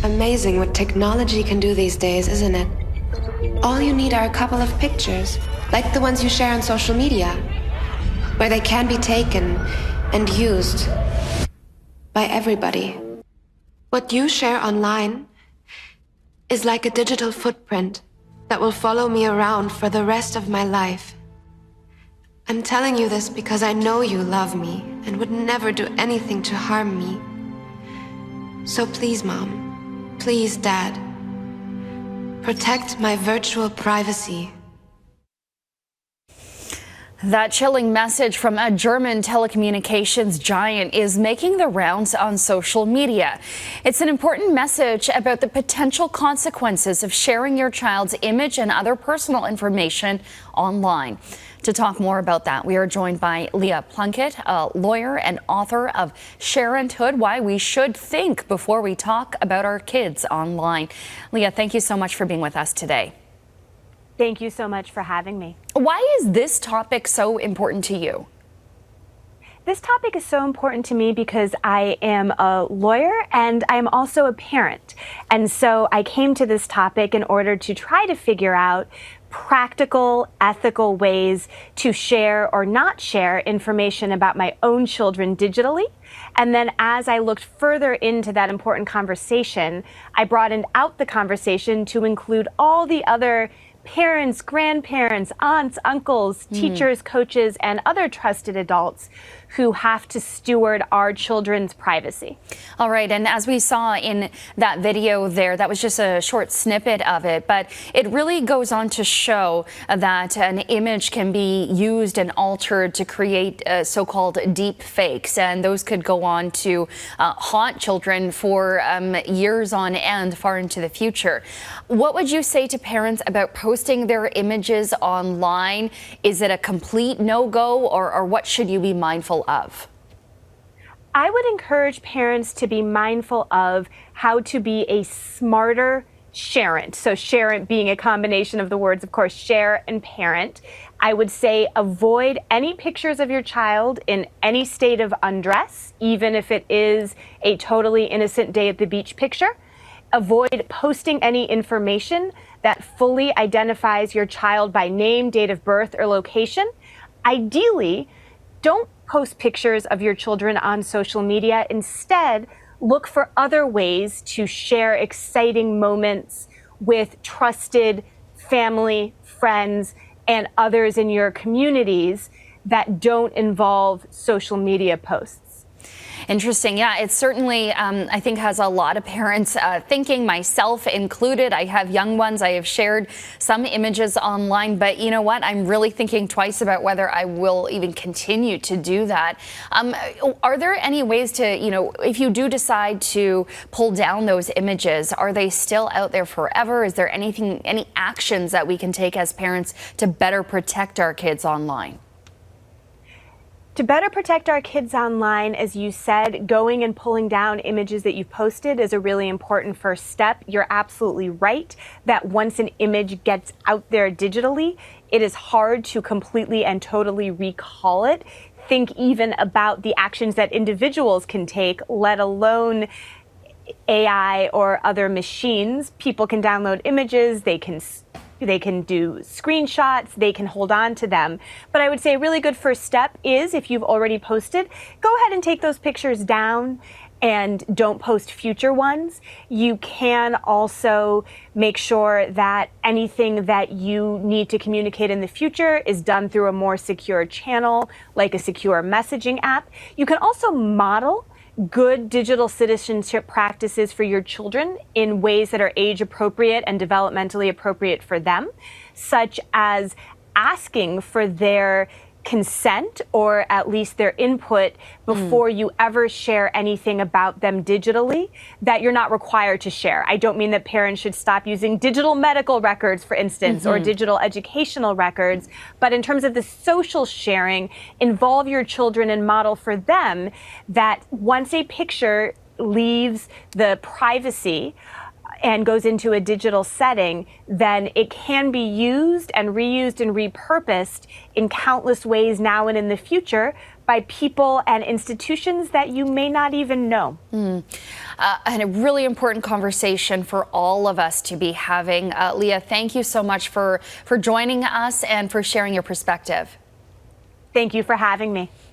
Amazing what technology can do these days, isn't it? All you need are a couple of pictures, like the ones you share on social media, where they can be taken and used by everybody. What you share online is like a digital footprint that will follow me around for the rest of my life. I'm telling you this because I know you love me and would never do anything to harm me. So please, Mom, please, Dad, protect my virtual privacy. That chilling message from a German telecommunications giant is making the rounds on social media. It's an important message about the potential consequences of sharing your child's image and other personal information online. To talk more about that, we are joined by Leah Plunkett, a lawyer and author of Sharenthood, Why We Should Think Before We Talk About Our Kids Online. Leah, thank you so much for being with us today. Thank you so much for having me. Why is this topic so important to you? This topic is so important to me because I am a lawyer and I'm also a parent. And so I came to this topic in order to try to figure out practical, ethical ways to share or not share information about my own children digitally. And then as I looked further into that important conversation, I broadened out the conversation to include all the other parents, grandparents, aunts, uncles, teachers, coaches, and other trusted adults who have to steward our children's privacy. All right, and as we saw in that video there, that was just a short snippet of it, but it really goes on to show that an image can be used and altered to create so-called deep fakes, and those could go on to haunt children for years on end, far into the future. What would you say to parents about posting their images online? Is it a complete no-go, or what should you be mindful of? I would encourage parents to be mindful of how to be a smarter sharent. So sharent being a combination of the words, of course, share and parent. I would say avoid any pictures of your child in any state of undress, even if it is a totally innocent day at the beach picture. Avoid posting any information that fully identifies your child by name, date of birth, or location. Ideally, don't post pictures of your children on social media. Instead, look for other ways to share exciting moments with trusted family, friends, and others in your communities that don't involve social media posts. Interesting. Yeah, it certainly, I think, has a lot of parents thinking, myself included. I have young ones. I have shared some images online, but you know what? I'm really thinking twice about whether I will even continue to do that. Are there any ways to, if you do decide to pull down those images, are they still out there forever? Is there any actions that we can take as parents to better protect our kids online? To better protect our kids online, as you said, going and pulling down images that you've posted is a really important first step. You're absolutely right that once an image gets out there digitally, it is hard to completely and totally recall it. Think even about the actions that individuals can take, let alone AI or other machines. People can download images, they can do screenshots, they can hold on to them. But I would say a really good first step is, if you've already posted, go ahead and take those pictures down and don't post future ones. You can also make sure that anything that you need to communicate in the future is done through a more secure channel, like a secure messaging app. You can also model good digital citizenship practices for your children in ways that are age appropriate and developmentally appropriate for them, such as asking for their consent or at least their input before you ever share anything about them digitally that you're not required to share. I don't mean that parents should stop using digital medical records, for instance, or digital educational records, but in terms of the social sharing, involve your children and model for them that once a picture leaves the privacy and goes into a digital setting, then it can be used and reused and repurposed in countless ways now and in the future by people and institutions that you may not even know. And a really important conversation for all of us to be having. Leah, thank you so much for joining us and for sharing your perspective. Thank you for having me.